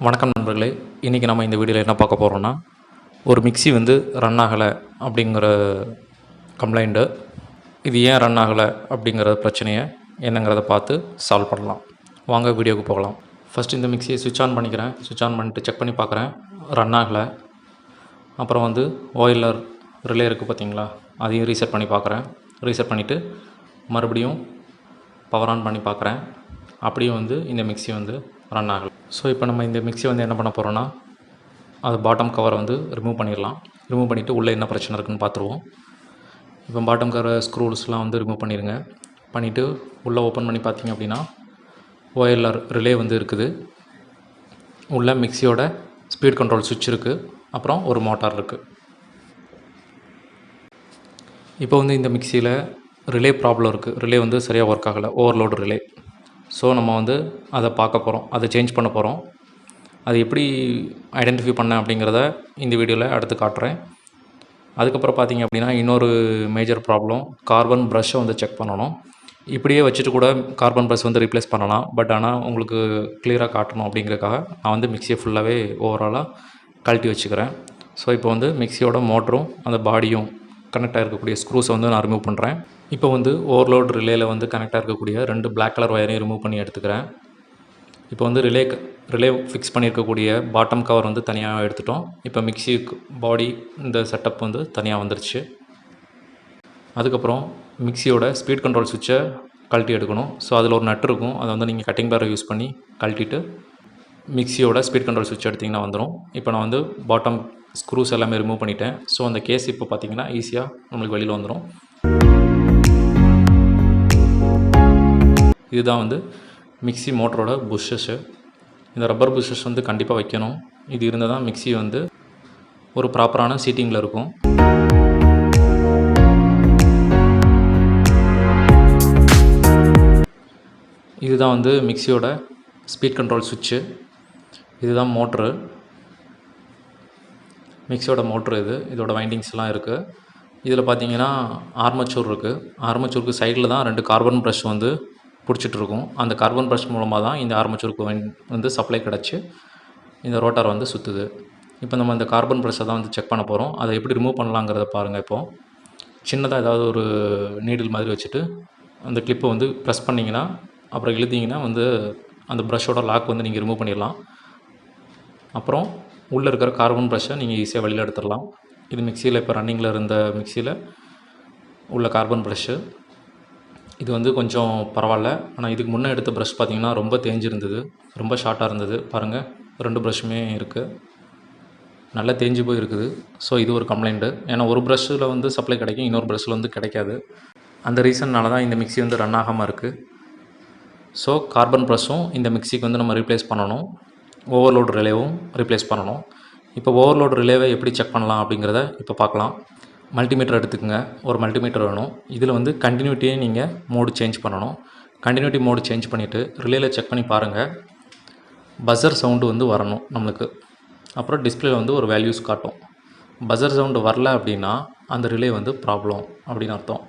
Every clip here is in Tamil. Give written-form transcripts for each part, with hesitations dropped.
வணக்கம் நண்பர்களே. இன்றைக்கி நம்ம இந்த வீடியோவில் என்ன பார்க்க போகிறோன்னா, ஒரு மிக்ஸி வந்து ரன் ஆகலை அப்படிங்கிற கம்ப்ளைண்ட்டு. இது ஏன் ரன் ஆகலை அப்படிங்கிற பிரச்சனையை என்னங்கிறத பார்த்து சால்வ் பண்ணலாம். வாங்க வீடியோவுக்கு போகலாம். ஃபஸ்ட்டு இந்த மிக்ஸியை சுவிட்ச் ஆன் பண்ணிக்கிறேன். சுவிட்ச் ஆன் பண்ணிட்டு செக் பண்ணி பார்க்குறேன், ரன் ஆகலை. அப்புறம் வந்து ஓஎல்ஆர் ரிலே இருக்குது பார்த்தீங்களா, அதையும் ரீசெட் பண்ணி பார்க்குறேன். ரீசெட் பண்ணிவிட்டு மறுபடியும் பவர் ஆன் பண்ணி பார்க்குறேன். அப்படியும் வந்து இந்த மிக்ஸி வந்து ரன் ஆகலை. ஸோ இப்போ நம்ம இந்த மிக்ஸி வந்து என்ன பண்ண போகிறோன்னா, அது பாட்டம் கவரை வந்து ரிமூவ் பண்ணிடலாம். ரிமூவ் பண்ணிவிட்டு உள்ளே என்ன பிரச்சனை இருக்குதுன்னு பார்த்துருவோம். இப்போ பாட்டம் கவர் ஸ்க்ரூஸ்லாம் வந்து ரிமூவ் பண்ணிடுங்க. பண்ணிவிட்டு உள்ளே ஓப்பன் பண்ணி பார்த்தீங்க அப்படின்னா ஓஎல்ஆர் ரிலே வந்து இருக்குது. உள்ளே மிக்ஸியோட ஸ்பீட் கண்ட்ரோல் சுவிட்ச் இருக்குது. அப்புறம் ஒரு மோட்டார் இருக்குது. இப்போ வந்து இந்த மிக்ஸியில் ரிலே ப்ராப்ளம் இருக்குது. ரிலே வந்து சரியாக ஒர்க் ஆகலை, ஓவர்லோடு ரிலே. ஸோ நம்ம வந்து அதை பார்க்க போகிறோம், அதை சேஞ்ச் பண்ண போகிறோம். அது எப்படி ஐடென்டிஃபை பண்ணேன் அப்படிங்கிறத இந்த வீடியோவில் அடுத்து காட்டுறேன். அதுக்கப்புறம் பார்த்திங்க அப்படின்னா இன்னொரு மேஜர் ப்ராப்ளம், கார்பன் ப்ரஷ்ஷை வந்து செக் பண்ணணும். இப்படியே வச்சுட்டு கூட கார்பன் ப்ரஷ் வந்து ரீப்ளேஸ் பண்ணலாம். பட் ஆனால் உங்களுக்கு கிளியராக காட்டணும் அப்படிங்கிறதுக்காக நான் வந்து மிக்ஸியை ஃபுல்லாகவே ஓவராலாக கழட்டி வச்சுக்கிறேன். ஸோ இப்போ வந்து மிக்ஸியோட மோட்டரும் அந்த பாடியும் கனெக்ட் ஆகிருக்கக்கூடிய ஸ்க்ரூஸை வந்து நான் ரிமூவ் பண்ணுறேன். இப்போ வந்து ஓவர்லோட் ரிலேயில் வந்து கனெக்டாக இருக்கக்கூடிய 2 பிளாக் கலர் ஒயரையும் ரிமூவ் பண்ணி எடுத்துக்கிறேன். இப்போ வந்து ரிலே ஃபிக்ஸ் பண்ணியிருக்கக்கூடிய பாட்டம் கவர் வந்து தனியாக எடுத்துட்டோம். இப்போ மிக்ஸி பாடி இந்த செட்டப் வந்து தனியாக வந்துருச்சு. அதுக்கப்புறம் மிக்ஸியோட ஸ்பீட் கண்ட்ரோல் சுவிட்சை கழட்டி எடுக்கணும். ஸோ அதில் ஒரு நட்டு இருக்கும், அதை வந்து நீங்கள் கட்டிங் பேரை யூஸ் பண்ணி கழட்டிட்டு மிக்ஸியோட ஸ்பீட் கண்ட்ரோல் சுவிட்ச் எடுத்திங்கன்னா வந்துடும். இப்போ நான் வந்து பாட்டம் ஸ்க்ரூஸ் எல்லாமே ரிமூவ் பண்ணிட்டேன். ஸோ அந்த கேஸ் இப்போ பார்த்திங்கன்னா ஈஸியாக நம்மளுக்கு வெளியில் வந்துடும். இதுதான் வந்து மிக்ஸி மோட்டரோட புஷ்ஷஸ்ஸு. இந்த ரப்பர் புஷ்ஷஸ் வந்து கண்டிப்பாக வைக்கணும். இது இருந்தால் தான் மிக்ஸி வந்து ஒரு ப்ராப்பரான சீட்டிங்கில் இருக்கும். இதுதான் வந்து மிக்ஸியோட ஸ்பீட் கண்ட்ரோல் சுவிட்சு. இதுதான் மோட்ரு, மிக்ஸியோட மோட்ரு. இதோட வைண்டிங்ஸ்லாம் இருக்குது. இதில் பார்த்தீங்கன்னா ஆர்மச்சூர் இருக்குது. ஆர்மச்சூருக்கு சைடில் தான் 2 கார்பன் ப்ரஷ் வந்து பிடிச்சிட்ருக்கும். அந்த கார்பன் ப்ரஷ் மூலமாக தான் இந்த ஆர்மச்சூருக்கு வந்து சப்ளை கிடச்சி இந்த ரோட்டார் வந்து சுற்றுது. இப்போ நம்ம இந்த கார்பன் ப்ரஷ்ஷை தான் வந்து செக் பண்ண போகிறோம். அதை எப்படி ரிமூவ் பண்ணலாங்கிறத பாருங்கள். இப்போது சின்னதாக ஏதாவது ஒரு நீடில் மாதிரி வச்சுட்டு அந்த கிளிப்பை வந்து ப்ரெஸ் பண்ணிங்கன்னா, அப்புறம் இழுத்திங்கன்னா வந்து அந்த ப்ரஷ்ஷோட லாக் வந்து நீங்கள் ரிமூவ் பண்ணிடலாம். அப்புறம் உள்ளே இருக்கிற கார்பன் ப்ரஷ்ஷை நீங்கள் ஈஸியாக வெளியில் எடுத்துடலாம். இது மிக்ஸியில் இப்போ ரன்னிங்கில் இருந்த மிக்ஸியில் உள்ள கார்பன் ப்ரஷ்ஷு. இது வந்து கொஞ்சம் பரவாயில்ல. ஆனால் இதுக்கு முன்னே எடுத்த ப்ரஷ் பார்த்திங்கன்னா ரொம்ப தேஞ்சிருந்தது, ரொம்ப ஷார்ட்டாக இருந்தது. பாருங்கள், 2 ப்ரஷ்ஷுமே இருக்குது, நல்லா தேஞ்சு போய் இருக்குது. ஸோ இது ஒரு கம்ப்ளைண்ட்டு. ஏன்னா ஒரு ப்ரஷ்ஷில் வந்து சப்ளை கிடைக்கும், இன்னொரு ப்ரஷ்ஷில் வந்து கிடைக்காது. அந்த ரீசன்னால தான் இந்த மிக்ஸி வந்து ரன் ஆகாமல் இருக்குது. ஸோ கார்பன் ப்ரஷ்ஷும் இந்த மிக்ஸிக்கு வந்து நம்ம ரீப்ளேஸ் பண்ணணும். ஓவர்லோட் ரிலேவும் ரீப்ளேஸ் பண்ணணும். இப்போ ஓவர்லோட் ரிலேவை எப்படி செக் பண்ணலாம் அப்படிங்கிறத இப்போ பார்க்கலாம். மல்டிமீட்டர் எடுத்துக்கங்க. ஒரு மல்டிமீட்டர் வேணும். இதில் வந்து கண்டினியூட்டியே நீங்கள் மோடு சேஞ்ச் பண்ணணும். கண்டினியூட்டி மோடு சேஞ்ச் பண்ணிவிட்டு ரிலேயில் செக் பண்ணி பாருங்கள். பஸர் சவுண்டு வந்து வரணும் நம்மளுக்கு. அப்புறம் டிஸ்பிளேல வந்து ஒரு வேல்யூஸ் காட்டும். பஸர் சவுண்டு வரல அப்படின்னா அந்த ரிலே வந்து ப்ராப்ளம் அப்படின்னு அர்த்தம்.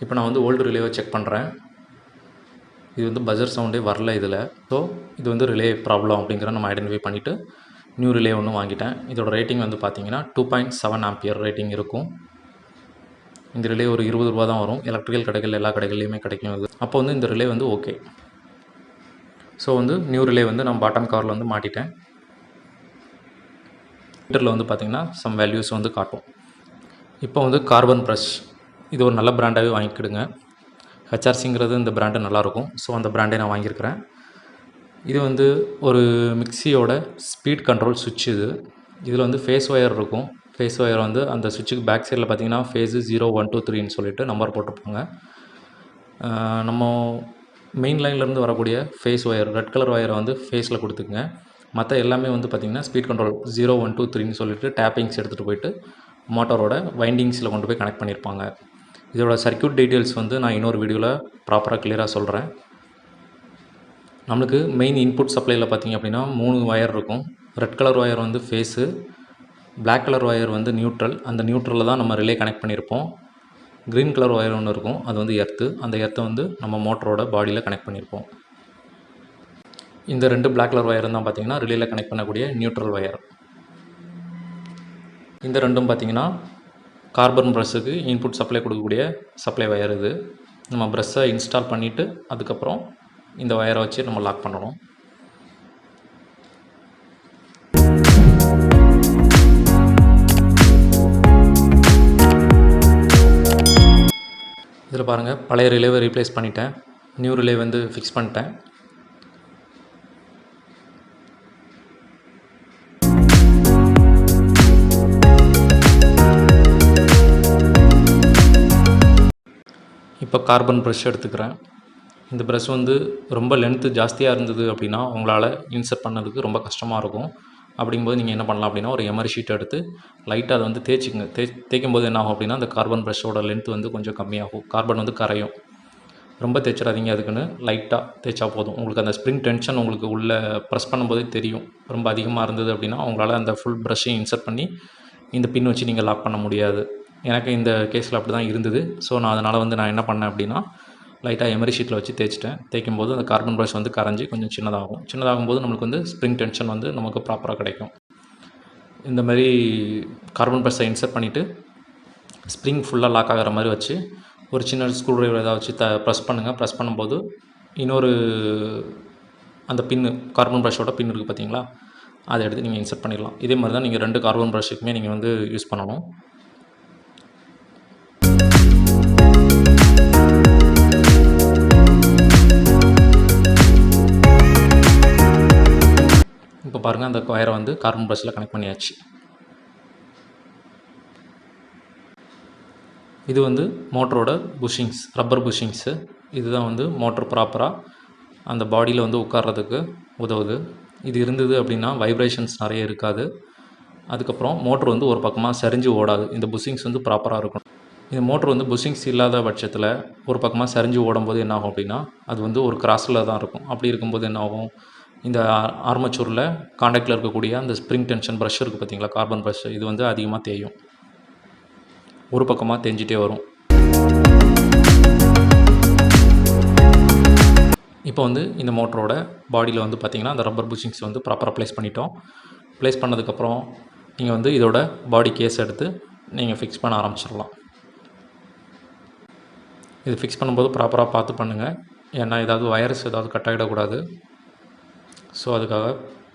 இப்போ நான் வந்து ஓல்டு ரிலேவை செக் பண்ணுறேன். இது வந்து பஸர் சவுண்டே வரல இதில். ஸோ இது வந்து ரிலே ப்ராப்ளம் அப்படிங்கிற நம்ம ஐடென்டிஃபை பண்ணிவிட்டு நியூ ரிலே ஒன்று வாங்கிட்டேன். இதோட ரேட்டிங் வந்து பார்த்திங்கன்னா 2.7 ஆம்பியர் ரேட்டிங் இருக்கும். இந்த ரிலே ஒரு 20 ரூபா தான் வரும். எலக்ட்ரிக்கல் கடைகள் எல்லா கடைகள்லையுமே கிடைக்கும் இது. அப்போ வந்து இந்த ரிலே வந்து ஓகே. ஸோ வந்து நியூ ரிலே வந்து நான் பாட்டம் கவரில் வந்து மாட்டிட்டேன். மீட்டரில் வந்து பார்த்திங்கன்னா சம் வேல்யூஸ் வந்து காட்டும். இப்போ வந்து கார்பன் ப்ரஷ், இது ஒரு நல்ல பிராண்டாகவே வாங்கிக்கிடுங்க. ஹெச்ஆர்சிங்கிறது இந்த பிராண்டு நல்லாயிருக்கும். ஸோ அந்த பிராண்டே நான் வாங்கியிருக்கிறேன். இது வந்து ஒரு மிக்ஸியோட ஸ்பீட் கண்ட்ரோல் சுவிட்ச். இதில் வந்து ஃபேஸ் ஒயர் இருக்கும். ஃபேஸ் ஒயர் வந்து அந்த சுவிட்சுக்கு பேக் சைடில் பார்த்திங்கன்னா ஃபேஸு 0, 1, 2, 3ன்னு சொல்லிட்டு நம்பர் போட்டிருப்பாங்க. நம்ம மெயின் லைன்லேருந்து வரக்கூடிய ஃபேஸ் ஒயர், ரெட் கலர் ஒயரை வந்து ஃபேஸில் கொடுத்துக்குங்க. மற்ற எல்லாமே வந்து பார்த்திங்கன்னா ஸ்பீட் கண்ட்ரோல் 0, 1, 2, 3ன்னு சொல்லிட்டு டேப்பிங்ஸ் எடுத்துகிட்டு போயிட்டு மோட்டரோட வைண்டிங்ஸில் கொண்டு போய் கனெக்ட் பண்ணியிருப்பாங்க. இதோட சர்க்யூட் டீட்டெயில்ஸ் வந்து நான் இன்னொரு வீடியோவில் ப்ராப்பராக கிளியராக சொல்கிறேன். நம்மளுக்கு மெயின் இன்புட் சப்ளையில் பார்த்திங்க அப்படின்னா 3 ஒயர் இருக்கும். ரெட் கலர் ஒயர் வந்து ஃபேஸு, பிளாக் கலர் ஒயர் வந்து நியூட்ரல். அந்த நியூட்ரலில் தான் நம்ம ரிலே கனெக்ட் பண்ணியிருப்போம். க்ரீன் கலர் ஒயர் ஒன்று இருக்கும், அது வந்து எர்த்து. அந்த எர்த்தை வந்து நம்ம மோட்டரோட பாடியில் கனெக்ட் பண்ணியிருப்போம். இந்த 2 பிளாக் கலர் ஒயரும் தான் பார்த்தீங்கன்னா ரிலேயில் கனெக்ட் பண்ணக்கூடிய நியூட்ரல் ஒயர். இந்த ரெண்டும் பார்த்தீங்கன்னா கார்பன் ப்ரஷ்ஷுக்கு இன்புட் சப்ளை கொடுக்கக்கூடிய சப்ளை ஒயர். இது நம்ம ப்ரஷ்ஷை இன்ஸ்டால் பண்ணிவிட்டு அதுக்கப்புறம் இந்த ஒயரை வச்சு நம்ம லாக் பண்ணணும். இதில் பாருங்கள், பழைய ரிலேவை ரீப்ளேஸ் பண்ணிட்டேன், நியூ ரிலே வந்து ஃபிக்ஸ் பண்ணிட்டேன். இப்போ கார்பன் ப்ரஷ் எடுத்துக்கிறேன். இந்த ப்ரஷ் வந்து ரொம்ப லென்த்து ஜாஸ்தியாக இருந்தது அப்படின்னா உங்களால் இன்சர்ட் பண்ணதுக்கு ரொம்ப கஷ்டமாக இருக்கும். அப்படிங்கும்போது நீங்கள் என்ன பண்ணலாம் அப்படின்னா, ஒரு எமரி ஷீட் எடுத்து லைட்டாக அதை வந்து தேய்ச்சிங்க. தேய்க்கும்போது என்ன ஆகும் அப்படின்னா, அந்த கார்பன் ப்ரஷ்ஷோட லென்த் வந்து கொஞ்சம் கம்மியாகும், கார்பன் வந்து கரையும். ரொம்ப தேய்ச்சிடாதீங்க, அதுக்குன்னு லைட்டாக தேய்ச்சா போதும். உங்களுக்கு அந்த ஸ்ப்ரிங் டென்ஷன் உங்களுக்கு உள்ளே ப்ரெஸ் பண்ணும்போதே தெரியும். ரொம்ப அதிகமாக இருந்தது அப்படின்னா உங்களால் அந்த ஃபுல் ப்ரஷ்ஷையும் இன்சர்ட் பண்ணி இந்த பின் வச்சு நீங்கள் லாக் பண்ண முடியாது. எனக்கு இந்த கேஸில் அப்படி தான் இருந்தது. ஸோ நான் அதனால் வந்து நான் என்ன பண்ணேன் அப்படின்னா, லைட்டாக எமரி ஷீட்டில் வச்சு தேய்ச்சிட்டேன். தேய்க்கும்போது அந்த கார்பன் ப்ரஷ் வந்து கரைஞ்சி கொஞ்சம் சின்னதாகும். சின்னதாகும்போது நம்மளுக்கு வந்து ஸ்ப்ரிங் டென்ஷன் வந்து நமக்கு ப்ராப்பராக கிடைக்கும். இந்த மாதிரி கார்பன் ப்ரஷ்ஷை இன்சர்ட் பண்ணிவிட்டு ஸ்ப்ரிங் ஃபுல்லாக லாக் ஆகிற மாதிரி வச்சு ஒரு சின்ன ஸ்க்ரூ ட்ரைவர் ஏதாவது வச்சு ப்ரெஸ் பண்ணுங்கள். ப்ரெஸ் பண்ணும்போது இன்னொரு அந்த பின்னு, கார்பன் ப்ரஷ்ஷோட பின் இருக்குது பார்த்தீங்களா, அதை எடுத்து நீங்கள் இன்சர்ட் பண்ணிடலாம். இதே மாதிரி தான் நீங்கள் 2 கார்பன் ப்ரஷ்ஷுக்குமே நீங்கள் வந்து யூஸ் பண்ணணும். இப்போ பாருங்கள், அந்த ஒயரை வந்து கார்பன் ப்ரஷ்ஷில் கனெக்ட் பண்ணியாச்சு. இது வந்து மோட்டரோட புஷிங்ஸ், ரப்பர் புஷிங்ஸு. இதுதான் வந்து மோட்ரு ப்ராப்பராக அந்த பாடியில் வந்து உட்கார்றதுக்கு உதவுது. இது இருந்தது அப்படின்னா வைப்ரேஷன்ஸ் நிறைய இருக்காது. அதுக்கப்புறம் மோட்ரு வந்து ஒரு பக்கமாக சரிஞ்சு ஓடாது. இந்த புஷிங்ஸ் வந்து ப்ராப்பராக இருக்கும். இந்த மோட்ரு வந்து புஷிங்ஸ் இல்லாத பட்சத்தில் ஒரு பக்கமாக சரிஞ்சு ஓடும்போது என்ன ஆகும் அப்படின்னா, அது வந்து ஒரு கிராஸில் தான் இருக்கும். அப்படி இருக்கும்போது என்ன ஆகும், இந்த ஆர்மச்சூரில் காண்டாக்டில் இருக்கக்கூடிய அந்த ஸ்ப்ரிங் டென்ஷன் ப்ரஷ் இருக்குது பார்த்தீங்களா, கார்பன் ப்ரஷ், இது வந்து அதிகமாக தேயும். ஒரு பக்கமாக தேஞ்சிட்டே வரும். இப்போ வந்து இந்த மோட்டரோட பாடியில் வந்து பார்த்திங்கன்னா அந்த ரப்பர் புஷிங்ஸ் வந்து ப்ராப்பராக ப்ளேஸ் பண்ணிட்டோம். ப்ளேஸ் பண்ணதுக்கப்புறம் நீங்கள் வந்து இதோட பாடி கேஸ் எடுத்து நீங்கள் ஃபிக்ஸ் பண்ண ஆரம்பிச்சிடலாம். இது ஃபிக்ஸ் பண்ணும்போது ப்ராப்பராக பார்த்து பண்ணுங்கள். ஏன்னா ஏதாவது வயர்ஸ் ஏதாவது கட் ஆகிடக்கூடாது. ஸோ அதுக்காக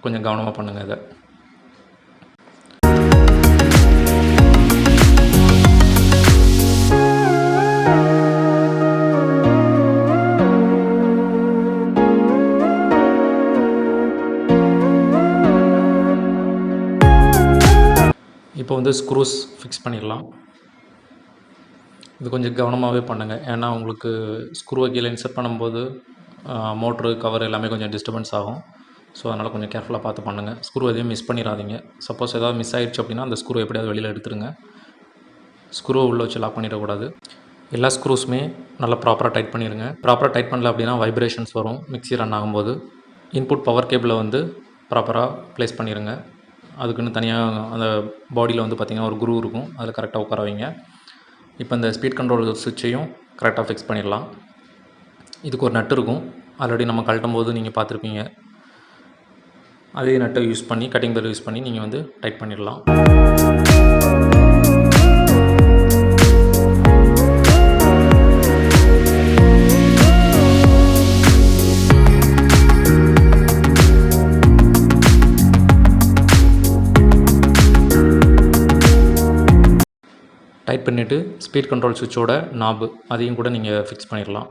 கொஞ்சம் கவனமாக பண்ணுங்கள் இதை. இப்போ வந்து ஸ்க்ரூஸ் ஃபிக்ஸ் பண்ணிடலாம். இது கொஞ்சம் கவனமாகவே பண்ணுங்கள். ஏன்னா உங்களுக்கு ஸ்க்ரூவை கீழே இன்சர்ட் பண்ணும்போது மோட்ரு கவர் எல்லாமே கொஞ்சம் டிஸ்டர்பன்ஸ் ஆகும். ஸோ அதனால் கொஞ்சம் கேர்ஃபுல்லாக பார்த்து பண்ணுங்கள். ஸ்க்ரூ எதையும் மிஸ் பண்ணிடாதீங்க. சப்போஸ் ஏதாவது மிஸ் ஆகிடுச்சு அப்படின்னா அந்த ஸ்க்ரூ எப்படியாவது வெளியில் எடுத்துருங்க. ஸ்க்ரூவை உள்ளே வச்சு லாக் பண்ணிடக்கூடாது. எல்லா ஸ்க்ரூஸுமே நல்லா ப்ராப்பராக டைட் பண்ணிடுங்க. ப்ராப்பராக டைட் பண்ணல அப்படின்னா வைப்ரேஷன்ஸ் வரும் மிக்ஸி ரன் ஆகும்போது. இன்புட் பவர் கேபிளை வந்து ப்ராப்பராக ப்ளேஸ் பண்ணிடுங்க. அதுக்குன்னு தனியாக அந்த பாடியில் வந்து பார்த்திங்கன்னா ஒரு குரூ இருக்கும், அதில் கரெக்டாக உட்கார வைங்க. இப்போ இந்த ஸ்பீட் கண்ட்ரோல் சுவிட்சையும் கரெக்டாக ஃபிக்ஸ் பண்ணிடலாம். இதுக்கு ஒரு நட்டு இருக்கும், ஆல்ரெடி நம்ம கழட்டும் போது நீங்கள் பார்த்துருப்பீங்க. அதே நட்டை யூஸ் பண்ணி, கட்டிங் பெல் யூஸ் பண்ணி நீங்கள் வந்து டைட் பண்ணிடலாம். டைட் பண்ணிவிட்டு ஸ்பீட் கண்ட்ரோல் சுவிட்சோட நாபு அதையும் கூட நீங்கள் ஃபிக்ஸ் பண்ணிடலாம்.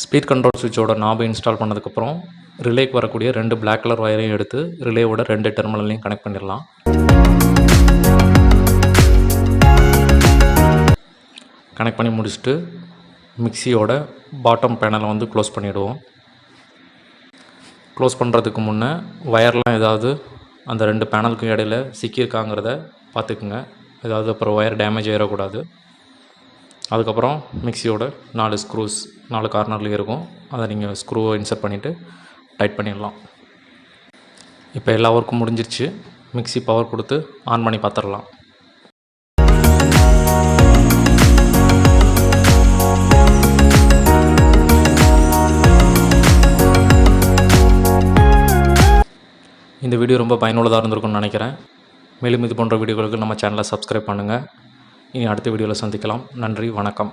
ஸ்பீட் கண்ட்ரோல் சுவிட்சோட நாபை இன்ஸ்டால் பண்ணதுக்கப்புறம் ரிலேக்கு வரக்கூடிய 2 பிளாக் கலர் ஒயரையும் எடுத்து ரிலேவோட 2 டெர்மினல்லையும் கனெக்ட் பண்ணிடலாம். கனெக்ட் பண்ணி முடிச்சுட்டு மிக்சியோட பாட்டம் பேனலை வந்து க்ளோஸ் பண்ணிவிடுவோம். க்ளோஸ் பண்ணுறதுக்கு முன்னே ஒயர்லாம் ஏதாவது அந்த 2 பேனலுக்கு இடையில் சிக்கியிருக்காங்கிறத பார்த்துக்குங்க. ஏதாவது அப்புறம் ஒயர் டேமேஜ் ஆகிடக்கூடாது. அதுக்கப்புறம் மிக்சியோட 4 ஸ்க்ரூஸ் 4 கார்னர்லேயும் இருக்கும், அதை நீங்கள் ஸ்க்ரூவை இன்சர்ட் பண்ணிவிட்டு டைட் பண்ணிடலாம். இப்போ எல்லா ஒர்க்கும் முடிஞ்சிருச்சு. மிக்சி பவர் கொடுத்து ஆன் பண்ணி பார்த்துடலாம். இந்த வீடியோ ரொம்ப பயனுள்ளதாக இருந்திருக்கும்னு நினைக்கிறேன். மேலும் இது போன்ற வீடியோக்களுக்கு நம்ம சேனலை சப்ஸ்கிரைப் பண்ணுங்கள். இனி அடுத்த வீடியோவில் சந்திக்கலாம். நன்றி, வணக்கம்.